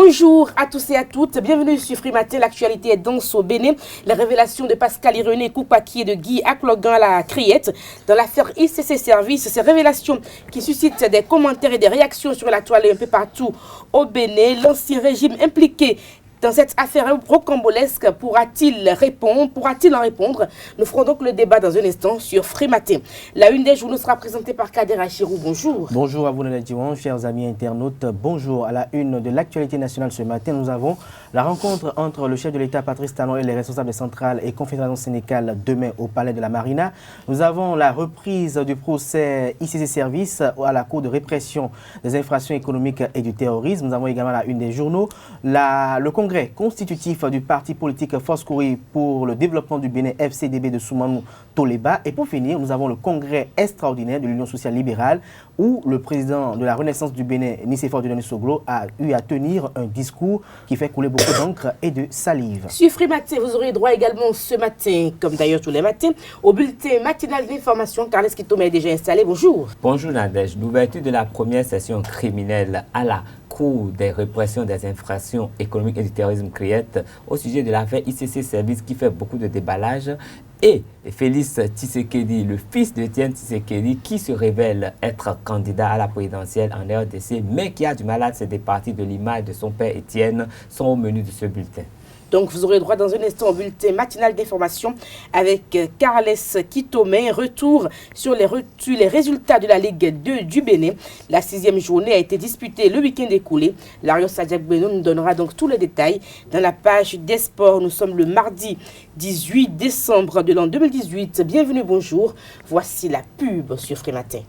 Bonjour à tous et à toutes, bienvenue sur Frimatin. L'actualité est dense au Bénin. Les révélations de Pascal Irené Koupaki et de Guy Aklogan à la Criette dans l'affaire ICC Service. Ces révélations qui suscitent des commentaires et des réactions sur la toile un peu partout au Bénin. L'ancien régime impliqué dans cette affaire rocambolesque, pourra-t-il en répondre? Nous ferons donc le débat dans un instant sur Frimatin. La une des journaux sera présentée par Kader Achirou. Bonjour. Bonjour à vous, Nadjiwan, chers amis internautes. Bonjour. À la une de l'actualité nationale ce matin, nous avons la rencontre entre le chef de l'État, Patrice Talon, et les responsables des centrales et confédérations syndicales demain au Palais de la Marina. Nous avons la reprise du procès ICC Service à la Cour de répression des infractions économiques et du terrorisme. Nous avons également la une des journaux, le congrès constitutif du parti politique Force Kouri pour le développement du Bénin FCDB de Soumanou Toleba. Et pour finir, nous avons le congrès extraordinaire de l'Union sociale libérale où le président de la Renaissance du Bénin, Nicéphore Dieudonné Soglo, a eu à tenir un discours qui fait couler beaucoup d'encre et de salive. Sur Frimatin, vous aurez droit également ce matin, comme d'ailleurs tous les matins, au bulletin matinal d'information. Carles Kitome est déjà installé. Bonjour. Bonjour Nadège. L'ouverture de la première session criminelle à la Cour des répressions des infractions économiques et du terrorisme CRIET au sujet de l'affaire ICC Service qui fait beaucoup de déballage, et Félix Tshisekedi, le fils de Etienne Tshisekedi, qui se révèle être candidat à la présidentielle en RDC, mais qui a du mal à se départir de l'image de son père Etienne, sont au menu de ce bulletin. Donc, vous aurez droit dans un instant au bulletin matinal d'information avec Carles Kitome. Retour sur les résultats de la Ligue 2 du Bénin. La 6e journée a été disputée le week-end écoulé. Larios Sadiak Beno nous donnera donc tous les détails dans la page des sports. Nous sommes le mardi 18 décembre de l'an 2018. Bienvenue, bonjour. Voici la pub sur Frimatin.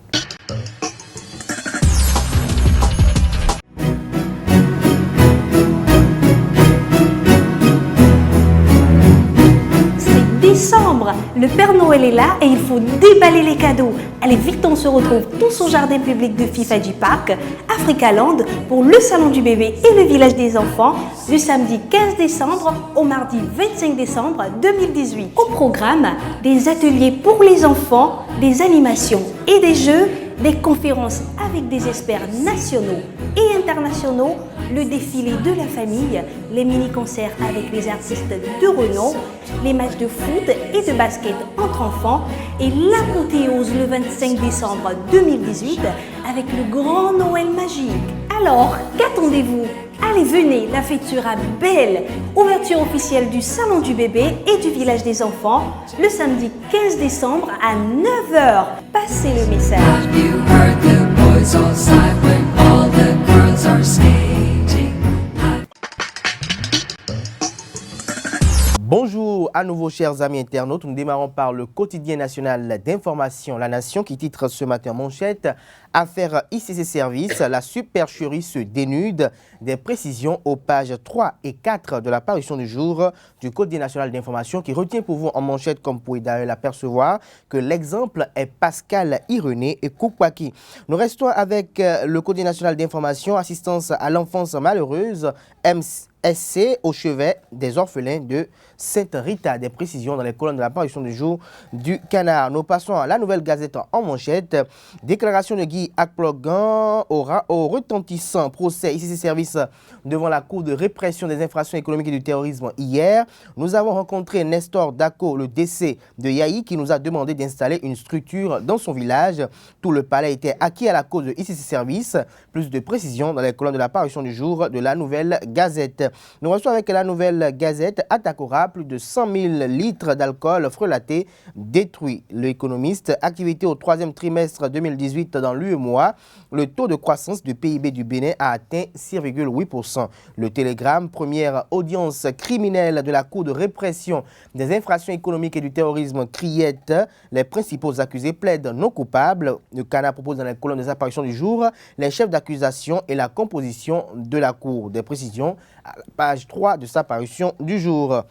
Décembre, le Père Noël est là et il faut déballer les cadeaux. Allez vite, on se retrouve tous au jardin public de Fifaji Park, Africaland, pour le salon du bébé et le village des enfants, du samedi 15 décembre au mardi 25 décembre 2018. Au programme, des ateliers pour les enfants, des animations et des jeux, des conférences avec des experts nationaux et internationaux, le défilé de la famille, les mini-concerts avec les artistes de renom, les matchs de foot et de basket entre enfants et l'apothéose le 25 décembre 2018 avec le grand Noël magique. Alors, qu'attendez-vous? Allez, venez, la fête sera belle. Ouverture officielle du Salon du bébé et du village des enfants le samedi 15 décembre à 9h. Passez le message. Bonjour à nouveau, chers amis internautes. Nous démarrons par le quotidien national d'information La Nation qui titre ce matin manchette « Affaire ICC Service, la supercherie se dénude ». Des précisions aux pages 3 et 4 de la parution du jour du quotidien national d'information qui retient pour vous en manchette, comme vous pouvez d'ailleurs l'apercevoir, que l'exemple est Pascal Irené et Koupaki. Nous restons avec le quotidien national d'information, assistance à l'enfance malheureuse, MSC au chevet des orphelins de Sainte-Rita. Des précisions dans les colonnes de la parution du jour du Canard. Nous passons à la Nouvelle Gazette en manchette. Déclaration de Guy Aklogan au retentissant procès ICC Service devant la Cour de répression des infractions économiques et du terrorisme hier. Nous avons rencontré Nestor Dako, le décès de Yahi, qui nous a demandé d'installer une structure dans son village. Tout le palais était acquis à la cause de ICC Service. Plus de précisions dans les colonnes de la parution du jour de la Nouvelle Gazette. Nous recevons avec la Nouvelle Gazette Atakora, plus de 100 000 litres d'alcool frelaté détruit. L'économiste, activité au 3e trimestre 2018 dans l'UEMOA, le taux de croissance du PIB du Bénin a atteint 6,8%. Le Télégramme, première audience criminelle de la Cour de répression des infractions économiques et du terrorisme CRIET. Les principaux accusés plaident non coupables. Le Canard propose dans les colonnes des apparitions du jour les chefs d'accusation et la composition de la Cour. Des précisions à la page 3 de sa parution du jour.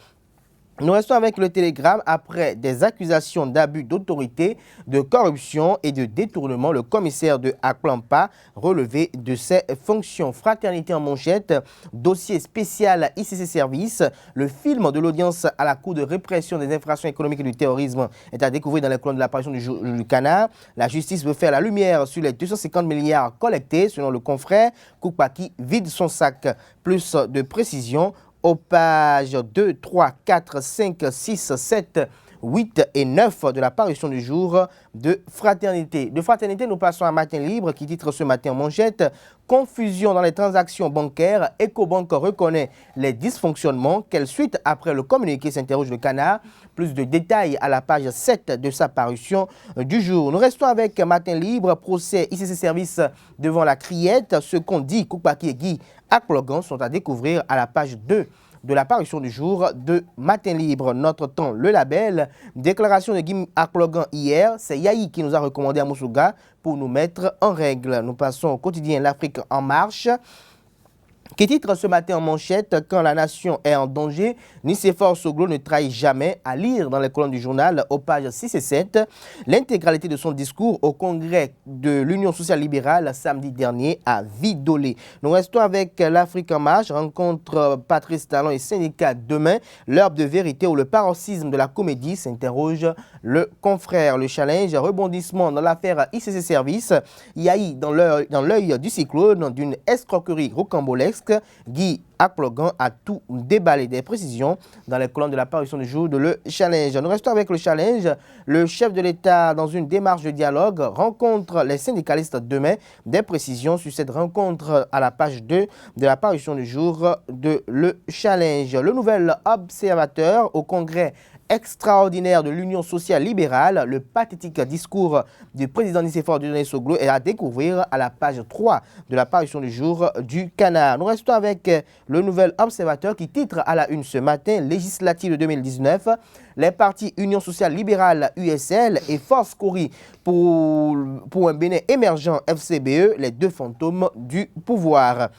Nous restons avec le Télégramme. Après des accusations d'abus d'autorité, de corruption et de détournement, le commissaire de Akplampa relevé de ses fonctions. Fraternité en manchette, dossier spécial ICC Service. Le film de l'audience à la Cour de répression des infractions économiques et du terrorisme est à découvrir dans les colonnes de l'apparition du Canard. La justice veut faire la lumière sur les 250 milliards collectés. Selon le confrère, Koupaki vide son sac. Plus de précision aux pages 2, 3, 4, 5, 6, 7, 8 et 9 de la parution du jour de Fraternité. De Fraternité, nous passons à Matin Libre qui titre ce matin en manchette « Confusion dans les transactions bancaires. Ecobank reconnaît les dysfonctionnements. Quelle suite après le communiqué ?» s'interroge le Canard. Plus de détails à la page 7 de sa parution du jour. Nous restons avec Matin Libre, procès ICC Service devant la criette. Ce qu'on dit, Koupaki et Guy Akplogan sont à découvrir à la page 2 de la parution du jour de Matin Libre. Notre temps, le label. Déclaration de Guy Akplogan hier. C'est Yahi qui nous a recommandé à Moussouga pour nous mettre en règle. Nous passons au quotidien L'Afrique en marche, qui titre ce matin en manchette « Quand la nation est en danger, Nicéphore Soglo ne trahit jamais » à lire dans les colonnes du journal aux pages 6 et 7. L'intégralité de son discours au congrès de l'Union sociale libérale samedi dernier à Vidolé. Nous restons avec l'Afrique en marche, rencontre Patrice Talon et syndicat demain. L'heure de vérité ou le paroxysme de la comédie s'interroge le confrère. Le challenge, rebondissement dans l'affaire ICC Service. Yahi dans l'œil du cyclone d'une escroquerie rocambolesque. Guy Akplogan a tout déballé, des précisions dans les colonnes de la parution du jour de Le Challenge. Nous restons avec Le Challenge. Le chef de l'État, dans une démarche de dialogue, rencontre les syndicalistes demain. Des précisions sur cette rencontre à la page 2 de la parution du jour de Le Challenge. Le nouvel observateur au congrès extraordinaire de l'Union sociale libérale, le pathétique discours du président Nicéphore Dieudonné Soglo est à découvrir à la page 3 de la parution du jour du Canard. Nous restons avec le nouvel observateur qui titre à la une ce matin, législative de 2019, les partis Union sociale libérale USL et Force Cori pour un Bénin émergent FCBE, les deux fantômes du pouvoir.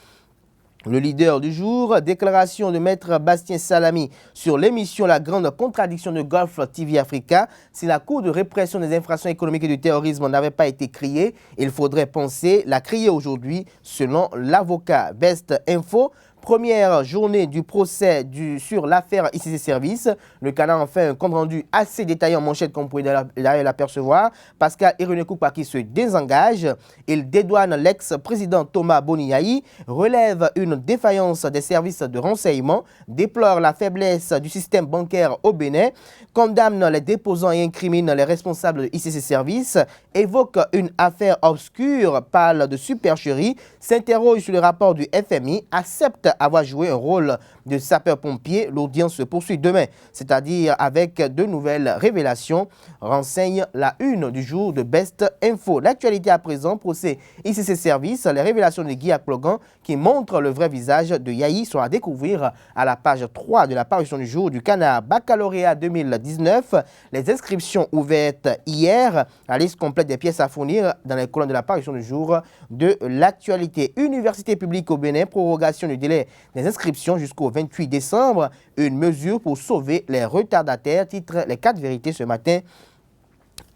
Le leader du jour, déclaration de Maître Bastien Salami sur l'émission La Grande Contradiction de Gulf TV Africa. Si la Cour de répression des infractions économiques et du terrorisme n'avait pas été créée, il faudrait penser la créer aujourd'hui, selon l'avocat. Best Info. Première journée du procès sur l'affaire ICC Service. Le Canard en fait un compte-rendu assez détaillé en manchette, comme vous pouvez d'ailleurs l'apercevoir. Pascal Irénée Koupaki se désengage. Il dédouane l'ex-président Thomas Boniaï, relève une défaillance des services de renseignement, déplore la faiblesse du système bancaire au Bénin, condamne les déposants et incrimine les responsables de ICC Service, évoque une affaire obscure, parle de supercherie, s'interroge sur le rapport du FMI, accepte avoir joué un rôle de sapeur-pompier. L'audience se poursuit demain, c'est-à-dire avec de nouvelles révélations, renseigne la une du jour de Best Info. L'actualité à présent, procès ICC Service, les révélations de Guy Akplogan qui montrent le vrai visage de Yahi sont à découvrir à la page 3 de la parution du jour du Canard. Baccalauréat 2019, les inscriptions ouvertes hier, la liste complète des pièces à fournir dans les colonnes de la parution du jour de l'actualité. Université publique au Bénin, prorogation du délai des inscriptions jusqu'au 28 décembre, une mesure pour sauver les retardataires, titre les 4 vérités ce matin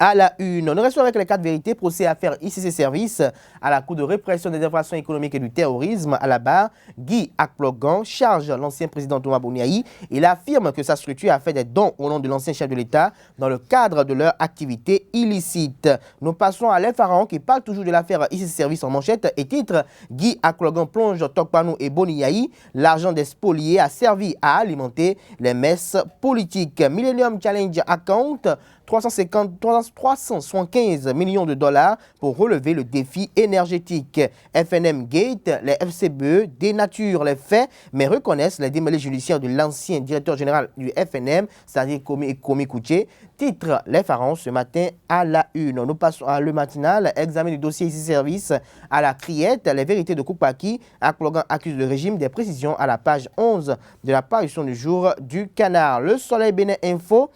à la une. Nous restons avec les 4 vérités, procès affaire ICC Service à la Cour de répression des infractions économiques et du terrorisme à la barre. Guy Akplogan charge l'ancien président Thomas Boniaï. Il affirme que sa structure a fait des dons au nom de l'ancien chef de l'État dans le cadre de leur activité illicite. Nous passons à l'Inpharaon qui parle toujours de l'affaire ICC Service en manchette et titre Guy Akplogan plonge Tokpanou et Boniaï. L'argent des spoliés a servi à alimenter les messes politiques. Millennium Challenge Account, 375 millions de dollars pour relever le défi énergétique. FNM Gate, les FCBE dénaturent les faits, mais reconnaissent les démêlés judiciaires de l'ancien directeur général du FNM, c'est-à-dire Komi Kouché. Titre les pharaons ce matin à la une. Nous passons à le matinal, examen du dossier ICC Service à la criette, les vérités de Koupaki. Akplogan accuse le régime, des précisions à la page 11 de la parution du jour du Canard. Le Soleil Bénin Info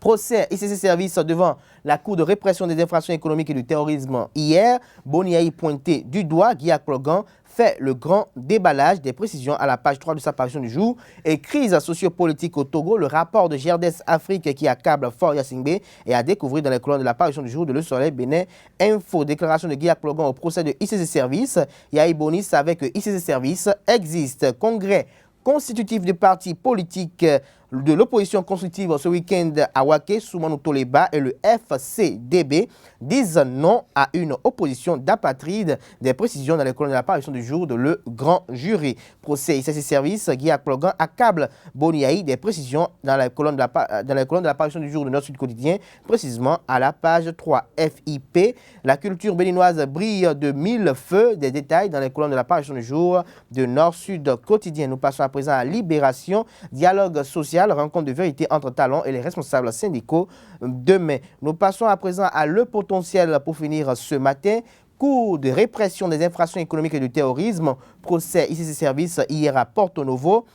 Procès ICC Service devant la Cour de répression des infractions économiques et du terrorisme hier. Boniaï pointé du doigt, Guy Akplogan fait le grand déballage des précisions à la page 3 de sa parution du jour. Et crise sociopolitique au Togo, le rapport de GRDS Afrique qui accable Fort Yassingbe est à découvrir dans les colonnes de la parution du jour de Le Soleil Bénin Info. Déclaration de Guy Akplogan au procès de ICC Service. Yahi Boni savait que ICC Service existe. Congrès constitutif du parti politique de l'opposition constructive ce week-end à Waké, Soumanou Toleba et le FCDB disent non à une opposition d'apatride. Des précisions dans les colonnes de la parution du jour de Le Grand Jury. Procès ICC Service, Guy Akplogan accable Boniaï. Des précisions dans les colonnes de la parution du jour de Nord-Sud Quotidien, précisément à la page 3. FIP, la culture béninoise brille de mille feux. Des détails dans les colonnes de la parution du jour de Nord-Sud Quotidien. Nous passons à présent à Libération, dialogue social, rencontre de vérité entre talents et les responsables syndicaux demain. Nous passons à présent à Le Potentiel pour finir ce matin. Cour de répression des infractions économiques et du terrorisme, procès ICC Service hier à Porto Novo.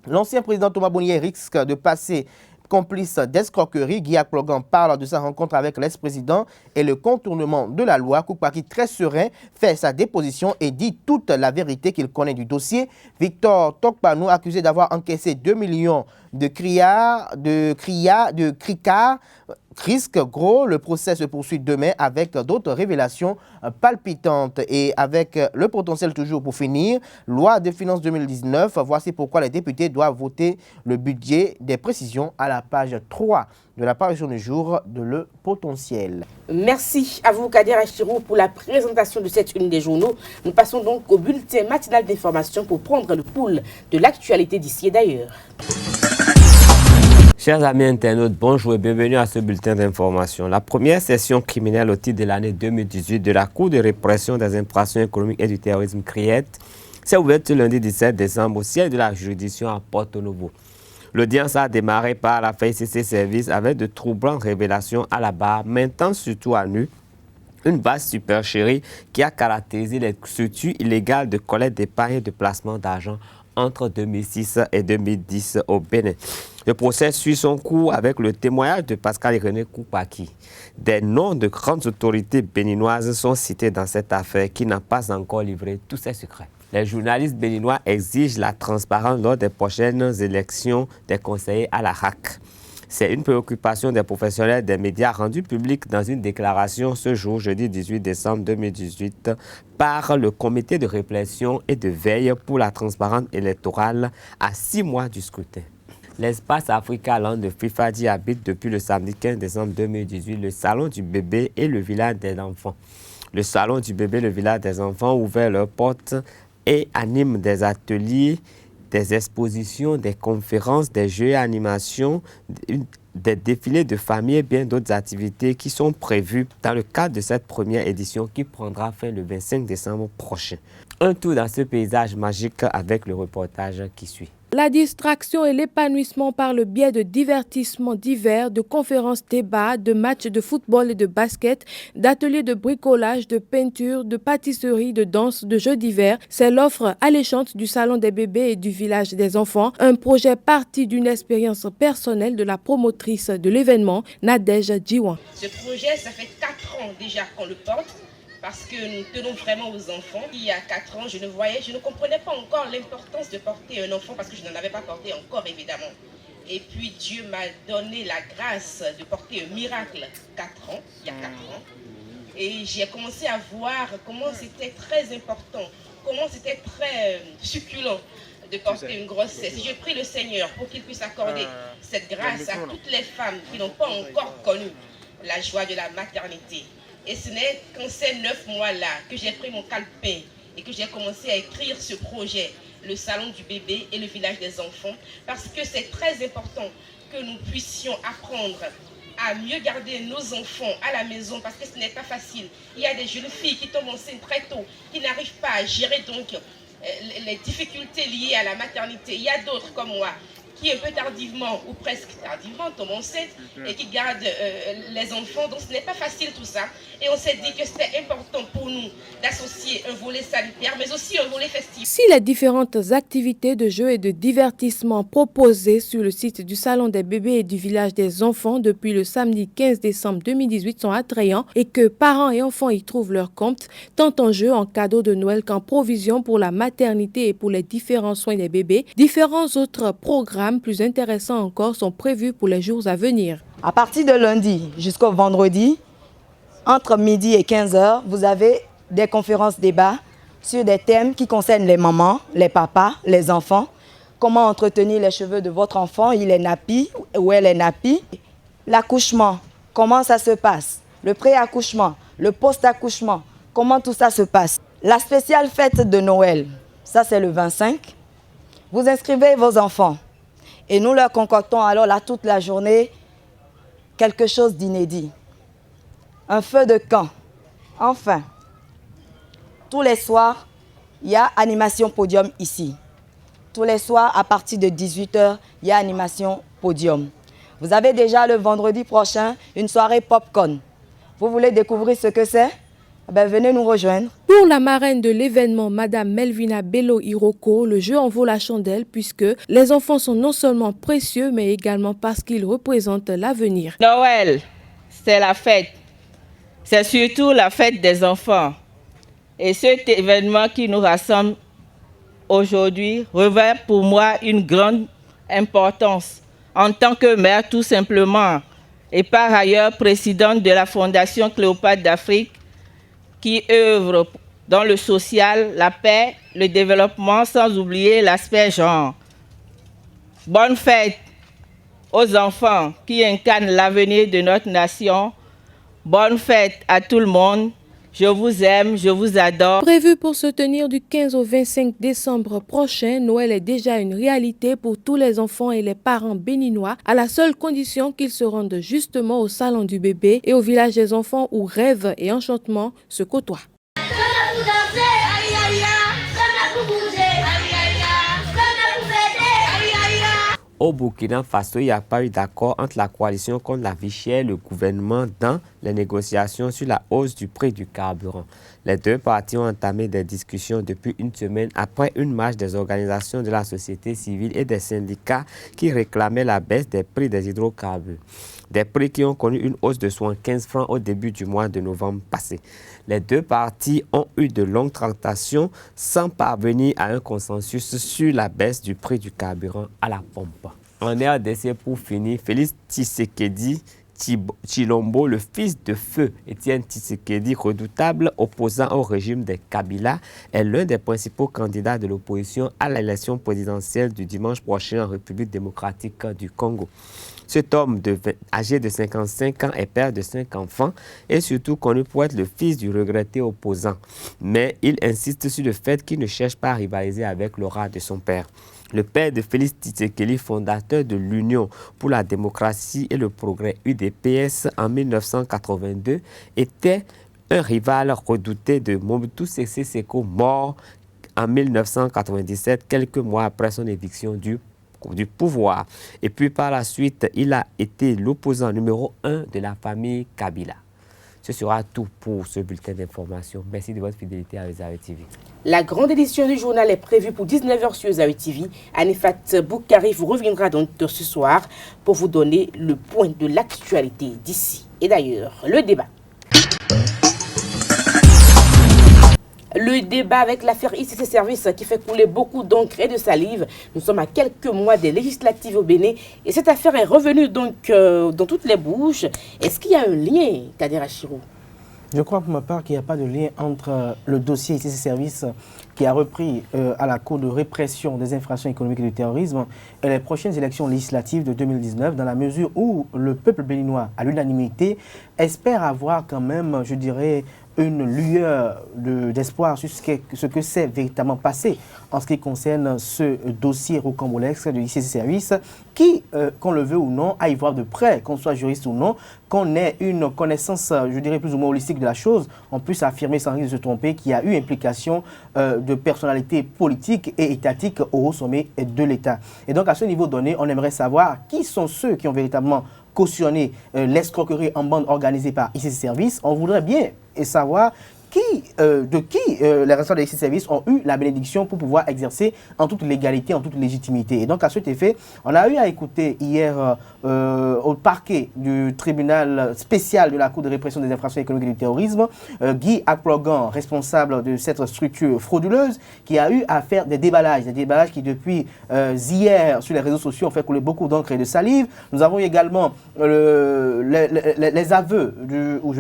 L'ancien président Thomas Bonnier risque de passer complice d'escroquerie. Guy Akplogan parle de sa rencontre avec l'ex-président et le contournement de la loi. Koukpaki, très serein, fait sa déposition et dit toute la vérité qu'il connaît du dossier. Victor Tokpanou, accusé d'avoir encaissé 2 millions de cricards, risque gros. Le procès se poursuit demain avec d'autres révélations palpitantes. Et avec Le Potentiel toujours pour finir, loi de finances 2019, voici pourquoi les députés doivent voter le budget. Des précisions à la page 3 de la parution du jour de Le Potentiel. Merci à vous, Kader Achirou, pour la présentation de cette une des journaux. Nous passons donc au bulletin matinal d'information pour prendre le pouls de l'actualité d'ici et d'ailleurs. Chers amis internautes, bonjour et bienvenue à ce bulletin d'information. La première session criminelle au titre de l'année 2018 de la Cour de répression des infractions économiques et du terrorisme CRIET s'est ouverte ce lundi 17 décembre au siège de la juridiction à Porto Novo. L'audience a démarré par l'affaire ICC Service avec de troublantes révélations à la barre, maintenant surtout à nu une vaste supercherie qui a caractérisé les structures illégales de collecte d'épargne et de placement d'argent entre 2006 et 2010 au Bénin. Le procès suit son cours avec le témoignage de Pascal René Koukpaki. Des noms de grandes autorités béninoises sont cités dans cette affaire qui n'a pas encore livré tous ses secrets. Les journalistes béninois exigent la transparence lors des prochaines élections des conseillers à la RAC. C'est une préoccupation des professionnels des médias rendue publique dans une déclaration ce jour, jeudi 18 décembre 2018, par le comité de réflexion et de veille pour la transparence électorale à 6 mois du scrutin. L'espace Africa Land de Fifadi habite depuis le samedi 15 décembre 2018 le Salon du bébé et le village des enfants. Le Salon du bébé et le village des enfants ouvert leurs portes et anime des ateliers, des expositions, des conférences, des jeux et animations, des défilés de famille et bien d'autres activités qui sont prévues dans le cadre de cette première édition qui prendra fin le 25 décembre prochain. Un tour dans ce paysage magique avec le reportage qui suit. La distraction et l'épanouissement par le biais de divertissements divers, de conférences débats, de matchs de football et de basket, d'ateliers de bricolage, de peinture, de pâtisserie, de danse, de jeux divers, c'est l'offre alléchante du Salon des bébés et du village des enfants, un projet parti d'une expérience personnelle de la promotrice de l'événement, Nadège Djiwan. Ce projet, ça fait 4 ans déjà qu'on le porte. Parce que nous tenons vraiment aux enfants. Il y a 4 ans, je ne comprenais pas encore l'importance de porter un enfant parce que je n'en avais pas porté encore, évidemment. Et puis Dieu m'a donné la grâce de porter un miracle il y a 4 ans. Et j'ai commencé à voir comment c'était très important, comment c'était très succulent de porter une grossesse. Je prie le Seigneur pour qu'il puisse accorder cette grâce à toutes les femmes qui n'ont pas encore connu la joie de la maternité. Et ce n'est qu'en ces 9 mois-là que j'ai pris mon calepin et que j'ai commencé à écrire ce projet, le Salon du bébé et le village des enfants, parce que c'est très important que nous puissions apprendre à mieux garder nos enfants à la maison, parce que ce n'est pas facile. Il y a des jeunes filles qui tombent enceintes très tôt, qui n'arrivent pas à gérer donc les difficultés liées à la maternité. Il y a d'autres comme moi qui un peu tardivement, ou presque tardivement, tombe enceinte et qui garde les enfants. Donc ce n'est pas facile tout ça. Et on s'est dit que c'était important pour nous d'associer un volet sanitaire, mais aussi un volet festif. Si les différentes activités de jeu et de divertissement proposées sur le site du Salon des bébés et du village des enfants depuis le samedi 15 décembre 2018 sont attrayants et que parents et enfants y trouvent leur compte, tant en jeu, en cadeau de Noël qu'en provision pour la maternité et pour les différents soins des bébés, différents autres programmes plus intéressants encore sont prévus pour les jours à venir. À partir de lundi jusqu'au vendredi, entre midi et 15h, vous avez des conférences débats sur des thèmes qui concernent les mamans, les papas, les enfants. Comment entretenir les cheveux de votre enfant, il est nappy ou elle est nappy. L'accouchement, comment ça se passe. Le pré-accouchement, le post-accouchement, comment tout ça se passe. La spéciale fête de Noël, ça c'est le 25. Vous inscrivez vos enfants et nous leur concoctons alors là toute la journée quelque chose d'inédit. Un feu de camp. Enfin, tous les soirs, il y a animation podium ici. Tous les soirs, à partir de 18h, il y a animation podium. Vous avez déjà le vendredi prochain une soirée popcorn. Vous voulez découvrir ce que c'est? Ben, venez nous rejoindre. Pour la marraine de l'événement, Madame Melvina Bello Iroko, le jeu en vaut la chandelle puisque les enfants sont non seulement précieux, mais également parce qu'ils représentent l'avenir. Noël, c'est la fête. C'est surtout la fête des enfants. Et cet événement qui nous rassemble aujourd'hui revêt pour moi une grande importance en tant que mère tout simplement et par ailleurs présidente de la Fondation Cléopâtre d'Afrique qui œuvre dans le social, la paix, le développement sans oublier l'aspect genre. Bonne fête aux enfants qui incarnent l'avenir de notre nation. Bonne fête à tout le monde. Je vous aime, je vous adore. Prévu pour se tenir du 15 au 25 décembre prochain, Noël est déjà une réalité pour tous les enfants et les parents béninois, à la seule condition qu'ils se rendent justement au salon du bébé et au village des enfants où rêve et enchantement se côtoient. Au Burkina Faso, il n'y a pas eu d'accord entre la coalition contre la vie chère et le gouvernement dans les négociations sur la hausse du prix du carburant. Les deux parties ont entamé des discussions depuis une semaine après une marche des organisations de la société civile et des syndicats qui réclamaient la baisse des prix des hydrocarbures. Des prix qui ont connu une hausse de 75 francs au début du mois de novembre passé. Les deux parties ont eu de longues tractations sans parvenir à un consensus sur la baisse du prix du carburant à la pompe. En RDC, pour finir, Félix Tshisekedi Tshilombo, le fils de feu Étienne Tshisekedi, redoutable opposant au régime des Kabila, est l'un des principaux candidats de l'opposition à l'élection présidentielle du dimanche prochain en République démocratique du Congo. Cet homme âgé de 55 ans est père de 5 enfants et surtout connu pour être le fils du regretté opposant. Mais il insiste sur le fait qu'il ne cherche pas à rivaliser avec l'aura de son père. Le père de Félix Tshisekedi, fondateur de l'Union pour la démocratie et le progrès UDPS en 1982, était un rival redouté de Mobutu Sese Seko, mort en 1997, quelques mois après son éviction du pouvoir. Et puis par la suite, il a été l'opposant numéro 1 de la famille Kabila. Ce sera tout pour ce bulletin d'information. Merci de votre fidélité à Zawi TV. La grande édition du journal est prévue pour 19h sur Zawi TV. Anifat Boukari vous reviendra donc ce soir pour vous donner le point de l'actualité d'ici et d'ailleurs. Le débat. Le débat avec l'affaire ICC Service qui fait couler beaucoup d'encre et de salive. Nous sommes à quelques mois des législatives au Bénin et cette affaire est revenue donc dans toutes les bouches. Est-ce qu'il y a un lien, Kader Achirou? Je crois pour ma part qu'il n'y a pas de lien entre le dossier ICC Service qui a repris à la Cour de répression des infractions économiques et du terrorisme et les prochaines élections législatives de 2019 dans la mesure où le peuple béninois à l'unanimité espère avoir quand même, je dirais, une lueur d'espoir sur ce que s'est véritablement passé en ce qui concerne ce dossier rocambolesque de ICC Service qui, qu'on le veut ou non, à y voir de près, qu'on soit juriste ou non, qu'on ait une connaissance, je dirais plus ou moins holistique de la chose, on puisse affirmer sans risque de se tromper qu'il y a eu implication de personnalités politiques et étatiques au haut sommet de l'État. Et donc à ce niveau donné, on aimerait savoir qui sont ceux qui ont véritablement cautionné l'escroquerie en bande organisée par ICC Services. On voudrait bien savoir de qui les responsables de ICC Services ont eu la bénédiction pour pouvoir exercer en toute légalité, en toute légitimité. Et donc, à cet effet, on a eu à écouter hier au parquet du tribunal spécial de la Cour de répression des infractions économiques et du terrorisme, Guy Akplogan, responsable de cette structure frauduleuse, qui a eu à faire des déballages qui depuis hier sur les réseaux sociaux ont fait couler beaucoup d'encre et de salive. Nous avons également les aveux,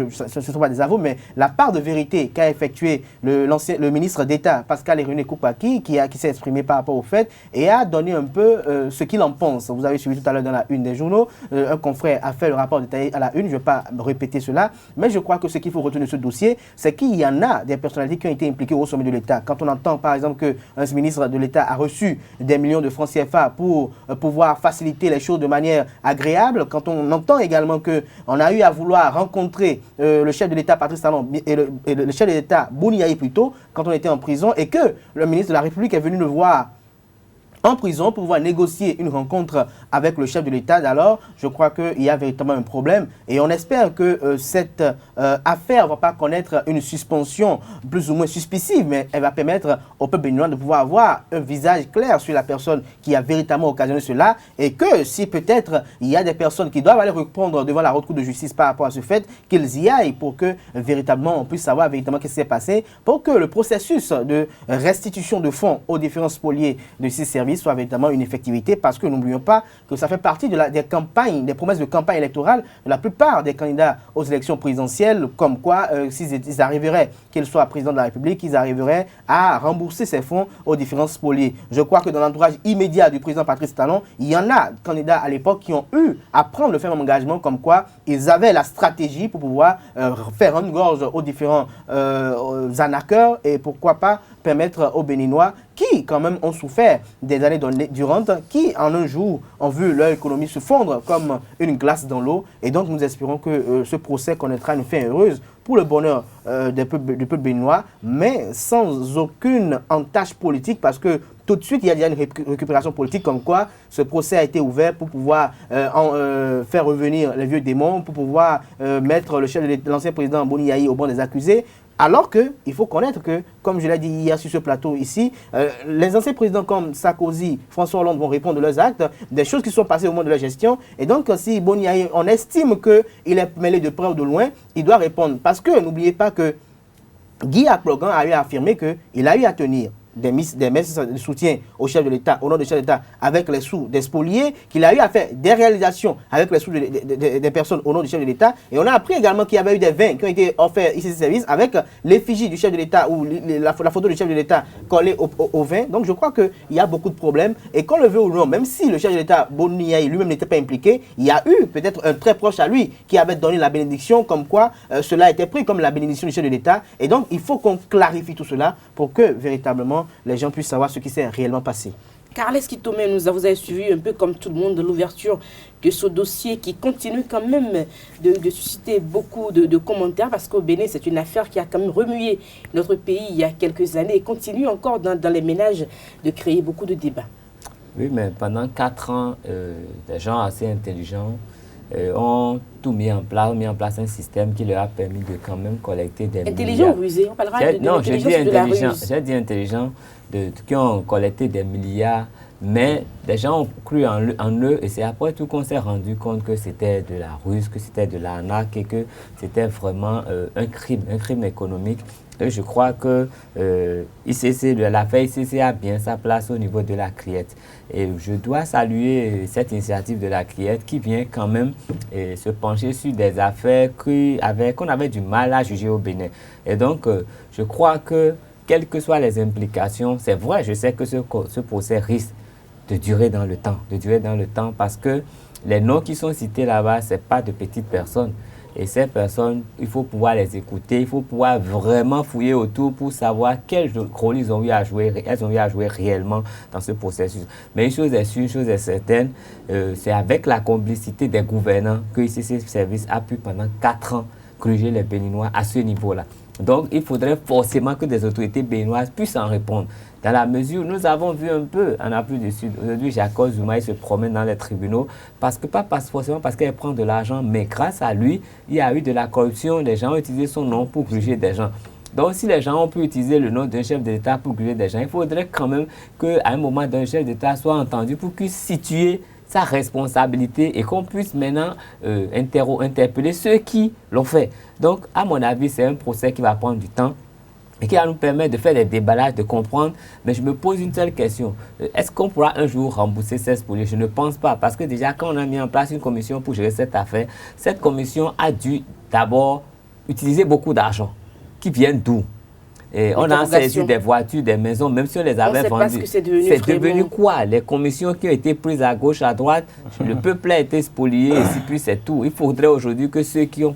ce ne sont pas des aveux, mais la part de vérité qu'a effectué le ministre d'État Pascal Ironé Koupaki, qui s'est exprimé par rapport au fait et a donné un peu ce qu'il en pense. Vous avez suivi tout à l'heure dans la une des journaux, un confrère a fait le rapport détaillé à la une, je ne vais pas répéter cela, mais je crois que ce qu'il faut retenir de ce dossier, c'est qu'il y en a des personnalités qui ont été impliquées au sommet de l'État. Quand on entend par exemple qu'un ministre de l'État a reçu des millions de francs CFA pour pouvoir faciliter les choses de manière agréable, quand on entend également qu'on a eu à vouloir rencontrer le chef de l'État Patrice Talon et le chef de l'État Boni Yayi plutôt, quand on était en prison, et que le ministre de la République est venu le voir en prison pour pouvoir négocier une rencontre avec le chef de l'État, alors je crois qu'il y a véritablement un problème et on espère que cette affaire ne va pas connaître une suspension plus ou moins suspicive, mais elle va permettre au peuple béninois de pouvoir avoir un visage clair sur la personne qui a véritablement occasionné cela et que si peut-être il y a des personnes qui doivent aller répondre devant la haute cour de justice par rapport à ce fait, qu'ils y aillent pour que véritablement on puisse savoir véritablement ce qui s'est passé, pour que le processus de restitution de fonds aux différents spoliés de ces services soit véritablement une effectivité, parce que n'oublions pas que ça fait partie des campagnes, des promesses de campagne électorale de la plupart des candidats aux élections présidentielles, comme quoi s'ils arriveraient, qu'ils soient président de la République, ils arriveraient à rembourser ces fonds aux différents spoliés. Je crois que dans l'entourage immédiat du président Patrice Talon, il y en a candidats à l'époque qui ont eu à prendre le ferme engagement comme quoi ils avaient la stratégie pour pouvoir faire une gorge aux différents arnaqueurs et pourquoi pas permettre aux Béninois qui quand même ont souffert des années durantes, qui en un jour ont vu leur économie se fondre comme une glace dans l'eau. Et donc nous espérons que ce procès connaîtra une fin heureuse pour le bonheur du peuple béninois, mais sans aucune entache politique, parce que tout de suite, il y a déjà une récupération politique comme quoi ce procès a été ouvert pour pouvoir faire revenir les vieux démons, pour pouvoir mettre le chef de l'ancien président Boni Yayi au banc des accusés. Alors qu'il faut connaître que, comme je l'ai dit hier sur ce plateau ici, les anciens présidents comme Sarkozy, François Hollande vont répondre de leurs actes, des choses qui sont passées au moment de leur gestion. Et donc, si Boni Yayi, on estime qu'il est mêlé de près ou de loin, il doit répondre. Parce que n'oubliez pas que Guy Akplogan a eu à affirmer qu'il a eu à tenir des messes de soutien au chef de l'État, au nom du chef de l'État, avec les sous des spoliés, qu'il a eu à faire des réalisations avec les sous des personnes au nom du chef de l'État. Et on a appris également qu'il y avait eu des vins qui ont été offerts ici, ces services, avec l'effigie du chef de l'État ou la photo du chef de l'État collée au vin. Donc je crois qu'il y a beaucoup de problèmes. Et qu'on le veut ou non, même si le chef de l'État, Boni Yayi, lui-même n'était pas impliqué, il y a eu peut-être un très proche à lui qui avait donné la bénédiction, comme quoi cela était pris comme la bénédiction du chef de l'État. Et donc il faut qu'on clarifie tout cela pour que véritablement les gens puissent savoir ce qui s'est réellement passé. Carles Kitomé, vous avez suivi un peu comme tout le monde de l'ouverture de ce dossier qui continue quand même de susciter beaucoup de commentaires, parce qu'au Bénin, c'est une affaire qui a quand même remué notre pays il y a quelques années et continue encore dans les ménages de créer beaucoup de débats. Oui, mais pendant 4 ans, des gens assez intelligents ont tout mis en place un système qui leur a permis de quand même collecter des intelligent ou rusé? On parlera de non, j'ai dit intelligent. J'ai dit intelligent, qui ont collecté des milliards, mais des gens ont cru en eux et c'est après tout qu'on s'est rendu compte que c'était de la ruse, que c'était de l'arnaque et que c'était vraiment un crime économique. Et je crois que l'affaire ICC a bien sa place au niveau de la Criette. Et je dois saluer cette initiative de la Criette qui vient quand même se pencher sur des affaires qu'on avait du mal à juger au Bénin. Et donc, je crois que, quelles que soient les implications, c'est vrai, je sais que ce procès risque de durer dans le temps, parce que les noms qui sont cités là-bas, ce n'est pas de petites personnes. Et ces personnes, il faut pouvoir les écouter, il faut pouvoir vraiment fouiller autour pour savoir quel rôle elles ont eu à jouer réellement dans ce processus. Mais une chose est sûre, une chose est certaine, c'est avec la complicité des gouvernants que ICC Service a pu pendant 4 ans corriger les Béninois à ce niveau-là. Donc, il faudrait forcément que des autorités béninoises puissent en répondre. Dans la mesure où nous avons vu un peu en Afrique du Sud, aujourd'hui, Jacob Zuma se promène dans les tribunaux, forcément parce qu'il prend de l'argent, mais grâce à lui, il y a eu de la corruption, les gens ont utilisé son nom pour gruger des gens. Donc, si les gens ont pu utiliser le nom d'un chef d'État pour gruger des gens, il faudrait quand même qu'à un moment, un chef d'État soit entendu pour qu'il situe sa responsabilité et qu'on puisse maintenant interpeller ceux qui l'ont fait. Donc, à mon avis, c'est un procès qui va prendre du temps et qui va nous permettre de faire des déballages, de comprendre. Mais je me pose une seule question. Est-ce qu'on pourra un jour rembourser ces spoliés? Je ne pense pas. Parce que déjà, quand on a mis en place une commission pour gérer cette affaire, cette commission a dû d'abord utiliser beaucoup d'argent. Qui viennent d'où? Et on a saisi des voitures, des maisons, même si on les avait vendues. C'est devenu quoi? Les commissions qui ont été prises à gauche, à droite, le peuple a été spolié, et puis c'est tout. Il faudrait aujourd'hui que ceux qui ont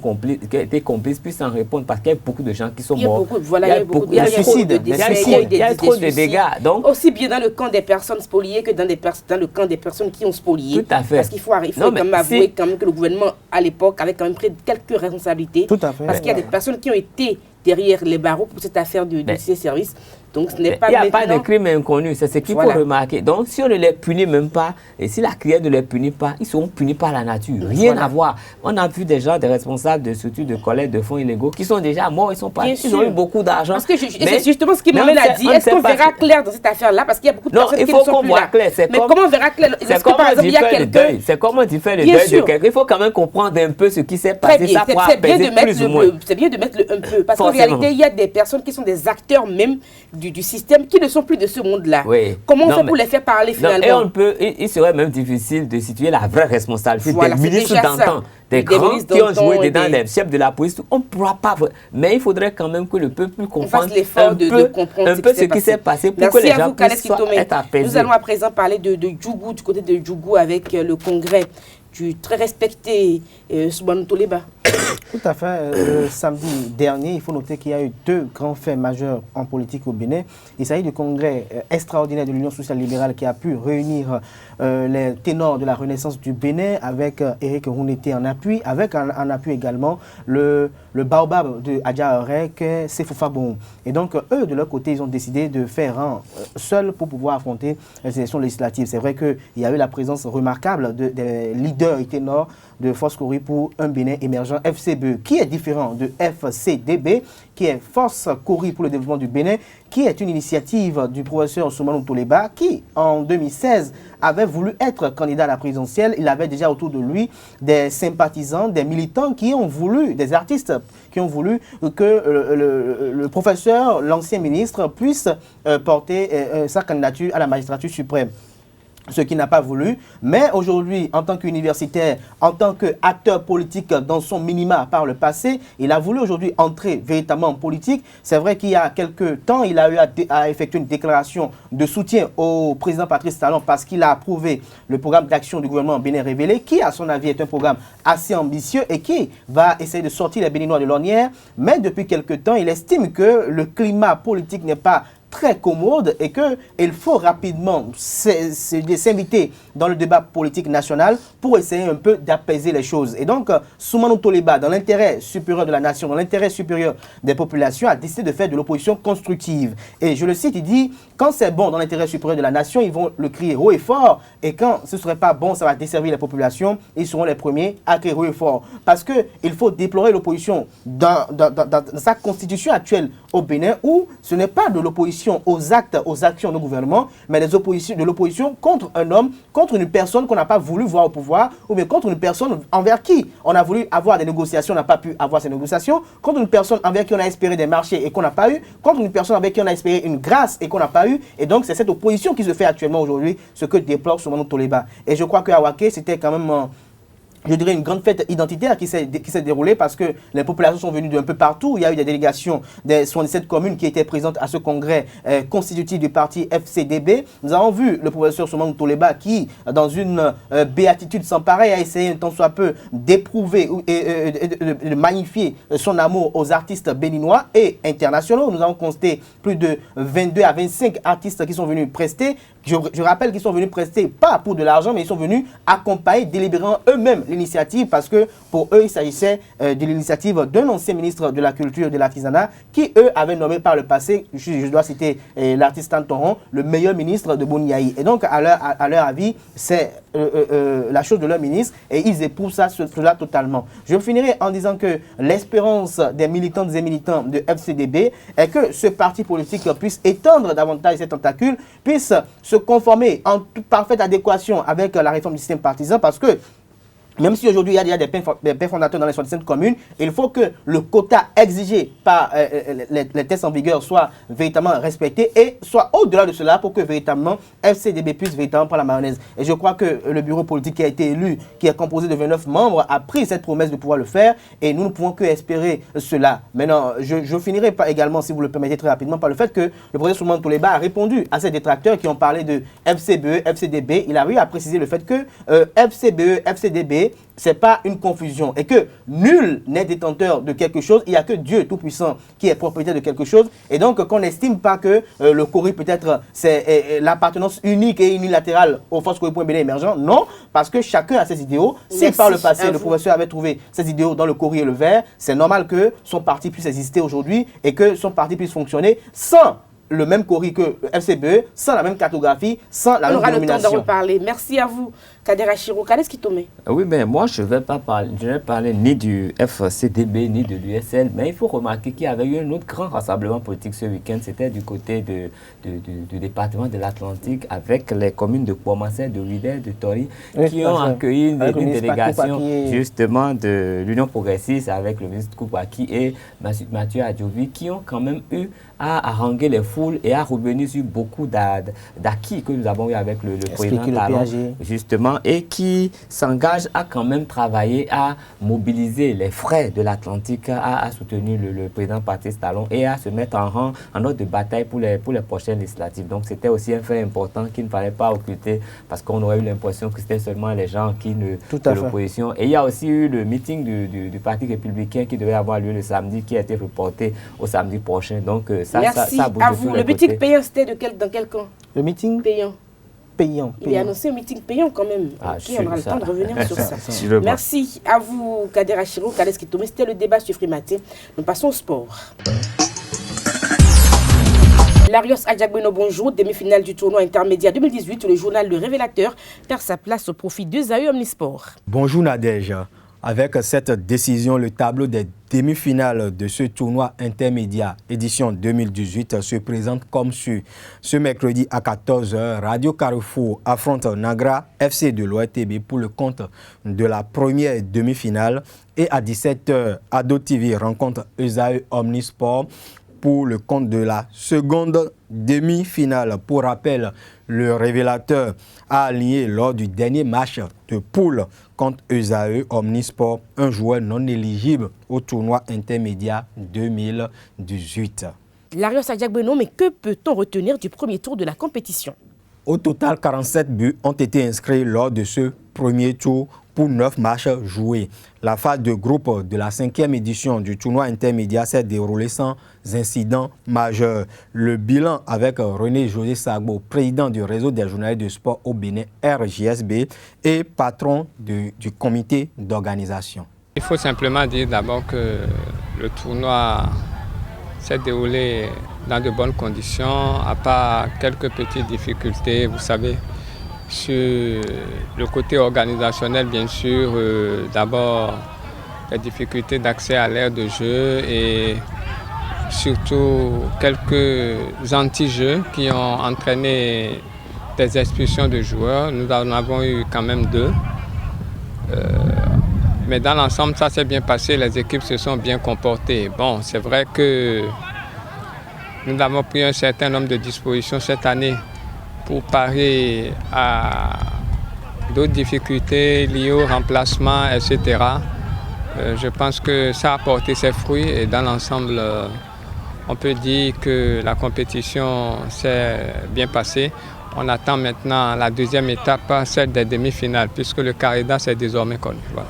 été complices puissent en répondre, parce qu'il y a beaucoup de gens qui sont morts. Il y a beaucoup de suicides, il y a trop de dégâts. Donc, aussi bien dans le camp des personnes spoliées que dans le camp des personnes qui ont spolié. Tout à fait. Parce qu'il faut quand même avouer que le gouvernement, à l'époque, avait quand même pris quelques responsabilités. Tout à fait. Parce qu'il y a des personnes qui ont été derrière les barreaux pour cette affaire de ces services. Donc, ce n'est pas. Il n'y a pas de crime inconnu, c'est ce qu'il faut remarquer. Donc, si on ne les punit même pas, et si la crière ne les punit pas, ils seront punis par la nature. Rien à voir. On a vu des gens, des responsables de structures de collecte de fonds illégaux qui sont déjà morts, ils sont pas. Ils ont eu beaucoup d'argent. Parce que c'est justement ce qui m'amène à dire. Est-ce qu'on verra clair dans cette affaire-là? Parce qu'il y a beaucoup de personnes qui ne sont plus là. Mais comment on verra clair? C'est comme par exemple, il y a quelqu'un. C'est comment tu fais le deuil de quelqu'un. Il faut quand même comprendre un peu ce qui s'est passé. C'est bien de mettre le un peu. Parce qu'en réalité, il y a des personnes qui sont des acteurs même du système qui ne sont plus de ce monde-là. Oui. Comment on fait pour les faire parler finalement? Il serait même difficile de situer la vraie responsabilité des ministres d'antan, des grands qui ont joué dedans, les chefs de la police. On ne pourra pas. Mais il faudrait quand même que le peuple comprenne un peu ce qui s'est passé pour que les gens puissent être apaisés. Nous allons à présent parler de Djougou, du côté de Djougou, avec le congrès du très respecté Soumanou Toleba. Tout à fait. Samedi dernier, il faut noter qu'il y a eu 2 grands faits majeurs en politique au Bénin. Il s'agit du congrès extraordinaire de l'Union sociale libérale qui a pu réunir les ténors de la Renaissance du Bénin avec Éric Rouneté en appui, avec en appui également le baobab de Adja Orek, Sefofa Bon. Et donc, eux, de leur côté, ils ont décidé de faire rang seul pour pouvoir affronter les élections législatives. C'est vrai qu'il y a eu la présence remarquable des leaders et ténors de Force Cori pour un Bénin émergent FCBE, qui est différent de FCDB, qui est Force Cori pour le développement du Bénin, qui est une initiative du professeur Soumanou Toleba, qui, en 2016, avait voulu être candidat à la présidentielle. Il avait déjà autour de lui des sympathisants, des militants qui ont voulu, des artistes qui ont voulu que le professeur, l'ancien ministre, puisse porter sa candidature à la magistrature suprême. Ce qui n'a pas voulu, mais aujourd'hui, en tant qu'universitaire, en tant qu'acteur politique dans son minima par le passé, il a voulu aujourd'hui entrer véritablement en politique. C'est vrai qu'il y a quelques temps, il a eu à effectuer une déclaration de soutien au président Patrice Talon parce qu'il a approuvé le programme d'action du gouvernement Bénin Révélé, qui, à son avis, est un programme assez ambitieux et qui va essayer de sortir les Béninois de l'ornière. Mais depuis quelques temps, il estime que le climat politique n'est pas très commode et qu'il faut rapidement s'inviter dans le débat politique national pour essayer un peu d'apaiser les choses. Et donc, Soumanou Toleba, dans l'intérêt supérieur de la nation, dans l'intérêt supérieur des populations, a décidé de faire de l'opposition constructive. Et je le cite, il dit, quand c'est bon dans l'intérêt supérieur de la nation, ils vont le crier haut et fort. Et quand ce ne serait pas bon, ça va desservir les populations, ils seront les premiers à crier haut et fort. Parce qu'il faut déplorer l'opposition dans sa constitution actuelle au Bénin, où ce n'est pas de l'opposition aux actes, aux actions du gouvernement, mais de l'opposition contre un homme, contre une personne qu'on n'a pas voulu voir au pouvoir, ou bien contre une personne envers qui on a voulu avoir des négociations, on n'a pas pu avoir ces négociations, contre une personne envers qui on a espéré des marchés et qu'on n'a pas eu, contre une personne avec qui on a espéré une grâce et qu'on n'a pas eu. Et donc, c'est cette opposition qui se fait actuellement aujourd'hui, ce que déplore Soumanou Toleba. Et je crois que Awaké, c'était quand même je dirais, une grande fête identitaire qui s'est déroulée parce que les populations sont venues d'un peu partout. Il y a eu des délégations des 77 communes qui étaient présentes à ce congrès constitutif du parti FCDB. Nous avons vu le professeur Soumanou Toleba qui, dans une béatitude sans pareil, a essayé un tant soit peu d'éprouver et de magnifier son amour aux artistes béninois et internationaux. Nous avons constaté plus de 22 à 25 artistes qui sont venus prester. Je rappelle qu'ils sont venus prester pas pour de l'argent, mais ils sont venus accompagner délibérément eux-mêmes l'initiative parce que pour eux, il s'agissait de l'initiative d'un ancien ministre de la Culture et de l'Artisanat qui, eux, avait nommé par le passé, je dois citer l'artiste Antoron, le meilleur ministre de Boniaï. Et donc, à leur avis, c'est la chose de leur ministre et ils éprouvent cela totalement. Je finirai en disant que l'espérance des militantes et militants de FCDB est que ce parti politique puisse étendre davantage ses tentacules, puisse se conformer en toute parfaite adéquation avec la réforme du système partisan parce que même si aujourd'hui il y a des pères fondateurs dans les 67 communes, il faut que le quota exigé par les tests en vigueur soit véritablement respecté et soit au-delà de cela pour que véritablement FCDB puisse véritablement prendre la mayonnaise. Et je crois que le bureau politique qui a été élu, qui est composé de 29 membres, a pris cette promesse de pouvoir le faire et nous ne pouvons que espérer cela. Maintenant, je finirai également, si vous le permettez très rapidement, par le fait que le professeur Soumanou Toleba a répondu à ces détracteurs qui ont parlé de FCBE, FCDB. Il a eu à préciser le fait que FCBE, FCDB, c'est pas une confusion et que nul n'est détenteur de quelque chose, il n'y a que Dieu Tout-Puissant qui est propriétaire de quelque chose et donc qu'on n'estime pas que le CORI peut-être c'est l'appartenance unique et unilatérale aux forces CORI Bénin émergent, non, parce que chacun a ses idéaux. Si par le passé le professeur avait trouvé ses idéaux dans le CORI et le Vert, c'est normal que son parti puisse exister aujourd'hui et que son parti puisse fonctionner sans le même CORI que FCBE, sans la même cartographie, sans la même dénomination. On aura le temps d'en reparler. Merci à vous, Kader Achirou. Qu'est-ce qui tombe? Oui, mais moi, je ne vais pas parler ni du FCDB, ni de l'USL, mais il faut remarquer qu'il y avait eu un autre grand rassemblement politique ce week-end. C'était du côté du département de l'Atlantique, avec les communes de Kouamassé, de Ouidah, de Tori, qui ont accueilli une délégation justement de l'Union progressiste avec le ministre Koupaki et Mathieu Adjovi, qui ont quand même eu à haranguer les foules et à revenir sur beaucoup d'acquis que nous avons eu avec le président Talon, justement, et qui s'engage à quand même travailler à mobiliser les frais de l'Atlantique, à soutenir le président Patrice Talon et à se mettre en ordre de bataille pour les prochaines législatives. Donc c'était aussi un fait important qu'il ne fallait pas occulter parce qu'on aurait eu l'impression que c'était seulement les gens qui ne de l'opposition. Et il y a aussi eu le meeting du Parti républicain qui devait avoir lieu le samedi, qui a été reporté au samedi prochain. Donc merci à vous. Le meeting payant, c'était dans quel camp? Le meeting payant. Il est annoncé un meeting payant quand même. On aura le temps de revenir sur ça. Merci à vous, Kader Achirou, Kaleski Tomé. C'était le débat sur Frimaté. Nous passons au sport. Larios Adjagbeno, bonjour. Demi-finale du tournoi intermédiaire 2018, le journal Le Révélateur perd sa place au profit d'Esaü Omnisport. Bonjour Nadège. Avec cette décision, le tableau des demi-finales de ce tournoi intermédiaire édition 2018 se présente comme suit. Ce mercredi à 14h, Radio Carrefour affronte Nagra FC de l'ORTB pour le compte de la première demi-finale. Et à 17h, Ado TV rencontre Esaü Omnisport pour le compte de la seconde demi-finale. Pour rappel, le Révélateur a aligné lors du dernier match de poule contre Esaü Omnisport un joueur non éligible au tournoi intermédiaire 2018. Larios Adjagbeno, mais que peut-on retenir du premier tour de la compétition? Au total, 47 buts ont été inscrits lors de ce premier tour pour 9 matchs joués. La phase de groupe de la 5e édition du tournoi intermédiaire s'est déroulée sans incident majeur. Le bilan avec René-José Sagbo, président du réseau des journalistes de sport au Bénin, RJSB, et patron du comité d'organisation. Il faut simplement dire d'abord que le tournoi s'est déroulé dans de bonnes conditions, à part quelques petites difficultés, vous savez. Sur le côté organisationnel, bien sûr, d'abord les difficultés d'accès à l'aire de jeu et surtout quelques anti-jeux qui ont entraîné des expulsions de joueurs. Nous en avons eu quand même 2. Mais dans l'ensemble, ça s'est bien passé, les équipes se sont bien comportées. Bon, c'est vrai que nous avons pris un certain nombre de dispositions cette année pour parer à d'autres difficultés liées au remplacement, etc. Je pense que ça a porté ses fruits et dans l'ensemble, on peut dire que la compétition s'est bien passée. On attend maintenant la deuxième étape, celle des demi-finales, puisque le carré d'as est désormais connu. Voilà.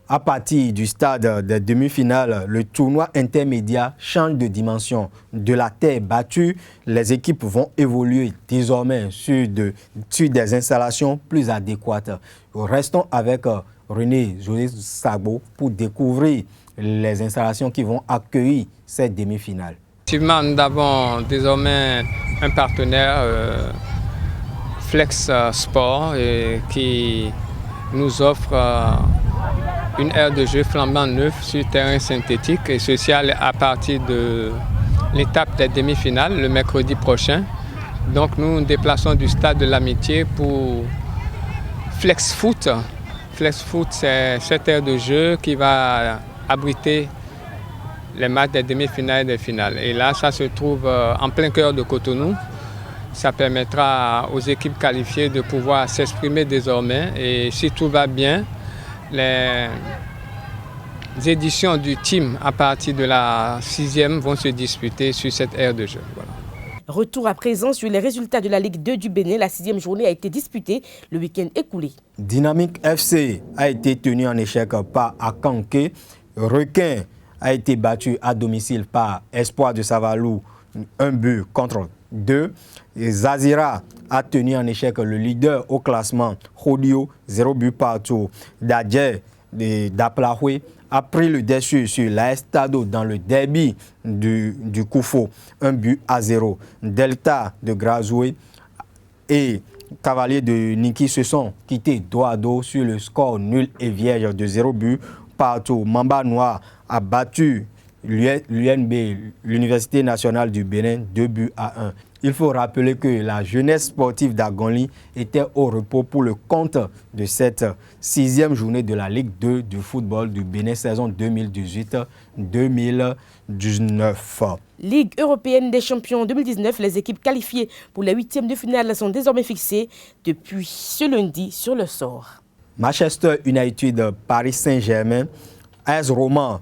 À partir du stade des demi-finales, le tournoi intermédiaire change de dimension. De la terre battue, les équipes vont évoluer désormais sur des installations plus adéquates. Restons avec René José Sagbo pour découvrir les installations qui vont accueillir cette demi-finale. Effectivement, nous avons désormais un partenaire, Flex Sport, qui nous offre une aire de jeu flambant neuf sur terrain synthétique, et ceci à partir de l'étape des demi-finales le mercredi prochain. Donc nous nous déplaçons du stade de l'Amitié pour Flex Foot. Flex Foot, c'est cette aire de jeu qui va abriter les matchs des demi-finales et des finales. Et là, ça se trouve en plein cœur de Cotonou. Ça permettra aux équipes qualifiées de pouvoir s'exprimer désormais. Et si tout va bien, les éditions du team à partir de la 6e vont se disputer sur cette aire de jeu. Voilà. Retour à présent sur les résultats de la Ligue 2 du Bénin. La 6e journée a été disputée le week-end écoulé. Dynamique FC a été tenu en échec par Akanké. Requin a été battu à domicile par Espoir de Savalou, 1-2. Et Zazira a tenu en échec le leader au classement, Rodio, 0 partout. Dadje d'Aplahoué a pris le dessus sur l'Estado dans le derby du Koufo, 1-0. Delta de Grazoué et Cavalier de Niki se sont quittés dos à dos sur le score nul et vierge de 0 partout. Mamba Noir a battu l'UNB, l'Université nationale du Bénin, 2-1. Il faut rappeler que la jeunesse sportive d'Agonli était au repos pour le compte de cette 6e journée de la Ligue 2 du football du Bénin, saison 2018-2019. Ligue européenne des champions 2019, les équipes qualifiées pour les 8e de finale sont désormais fixées depuis ce lundi sur le sort. Manchester United, Paris Saint-Germain, AS Roma,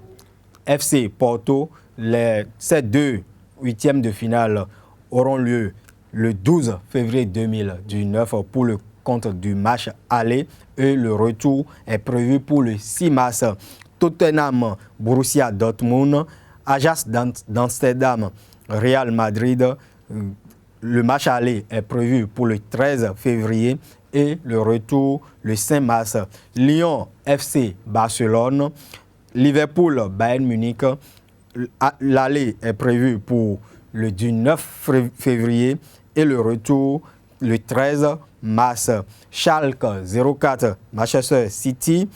FC Porto, ces deux 8e de finale auront lieu le 12 février 2019 pour le compte du match aller et le retour est prévu pour le 6 mars. Tottenham, Borussia Dortmund, Ajax d'Amsterdam, Real Madrid. Le match aller est prévu pour le 13 février et le retour le 5 mars. Lyon, FC Barcelone, Liverpool, Bayern Munich. L'aller est prévu pour le 19 février et le retour le 13 mars. Schalke 04, Manchester City,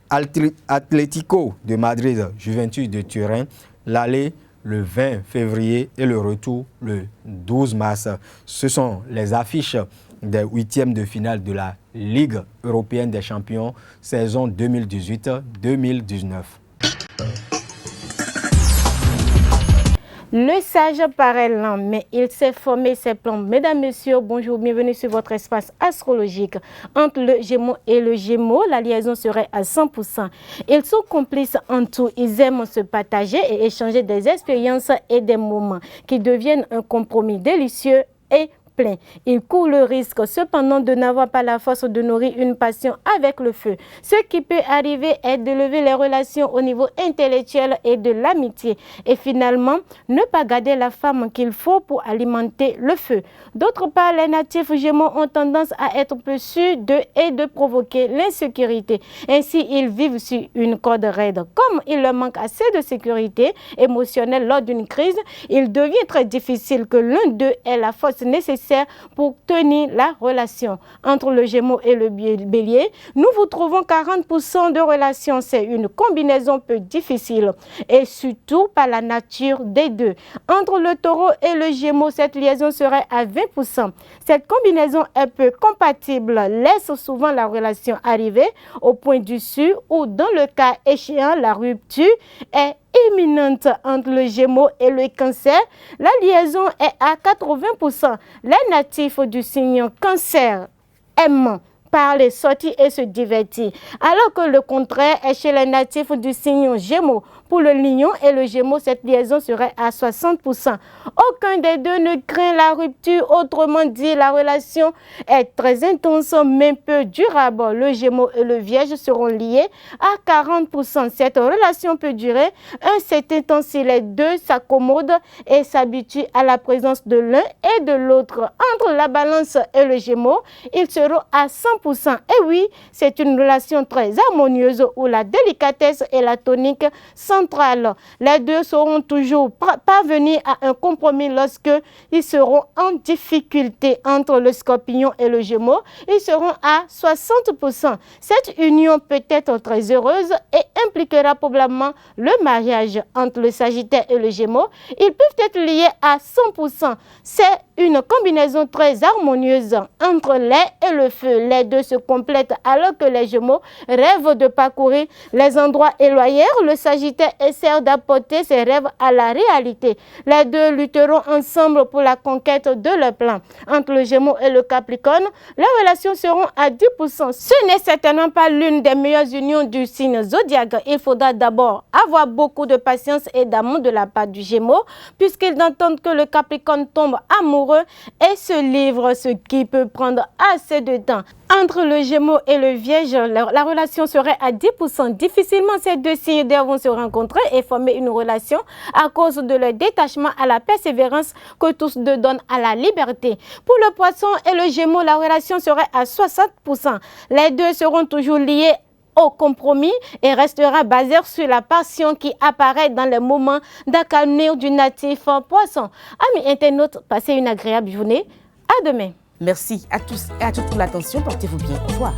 Atlético de Madrid, Juventus de Turin. L'aller le 20 février et le retour le 12 mars. Ce sont les affiches des 8e de finale de la Ligue européenne des champions saison 2018-2019. Le sage paraît lent, mais il sait former ses plans. Mesdames, Messieurs, bonjour, bienvenue sur votre espace astrologique. Entre le Gémeaux et le Gémeaux, la liaison serait à 100%. Ils sont complices en tout. Ils aiment se partager et échanger des expériences et des moments qui deviennent un compromis délicieux et plein. Il court le risque cependant de n'avoir pas la force de nourrir une passion avec le feu. Ce qui peut arriver est d'élever les relations au niveau intellectuel et de l'amitié. Et finalement, ne pas garder la femme qu'il faut pour alimenter le feu. D'autre part, les natifs Gémeaux ont tendance à être peu sûrs et de provoquer l'insécurité. Ainsi, ils vivent sur une corde raide. Comme il leur manque assez de sécurité émotionnelle lors d'une crise, il devient très difficile que l'un d'eux ait la force nécessaire pour tenir la relation. Entre le Gémeaux et le Bélier, nous vous trouvons 40% de relations. C'est une combinaison peu difficile et surtout par la nature des deux. Entre le Taureau et le Gémeaux, cette liaison serait à 20%. Cette combinaison est peu compatible, laisse souvent la relation arriver au point du dessus ou dans le cas échéant, la rupture est imminente. Entre le Gémeaux et le Cancer, la liaison est à 80%. Les natifs du signe Cancer aiment parler, sortir et se divertir. Alors que le contraire est chez les natifs du signe Gémeaux. Pour le Lion et le Gémeaux, cette liaison serait à 60%. Aucun des deux ne craint la rupture. Autrement dit, la relation est très intense, mais peu durable. Le Gémeaux et le Vierge seront liés à 40%. Cette relation peut durer un certain temps si les deux s'accommodent et s'habituent à la présence de l'un et de l'autre. Entre la Balance et le Gémeaux, ils seront à 100%. Et oui, c'est une relation très harmonieuse où la délicatesse et la tonique centrale. Les deux sauront toujours parvenir à un compromis lorsque ils seront en difficulté. Entre le Scorpion et le Gémeaux, ils seront à 60%. Cette union peut être très heureuse et impliquera probablement le mariage. Entre le Sagittaire et le Gémeaux, ils peuvent être liés à 100%. C'est une combinaison très harmonieuse entre l'air et le feu. Les deux se complètent alors que les Gémeaux rêvent de parcourir les endroits éloignés. Le Sagittaire essaie d'apporter ses rêves à la réalité. Les deux lutteront ensemble pour la conquête de leur plan. Entre le Gémeaux et le Capricorne, leurs relations seront à 10%. Ce n'est certainement pas l'une des meilleures unions du signe zodiaque. Il faudra d'abord avoir beaucoup de patience et d'amour de la part du Gémeaux, puisqu'ils entendent que le Capricorne tombe amoureux et se livre, ce qui peut prendre assez de temps. Entre le Gémeaux et le Vierge, la relation serait à 10%. Difficilement, ces deux signes d'air vont se rencontrer et former une relation à cause de leur détachement à la persévérance que tous deux donnent à la liberté. Pour le Poisson et le Gémeaux, la relation serait à 60%. Les deux seront toujours liés au compromis et restera basé sur la passion qui apparaît dans les moments d'accalmie du natif Poisson. Amis internautes, passez une agréable journée. À demain. Merci à tous et à toutes pour l'attention. Portez-vous bien. Au revoir.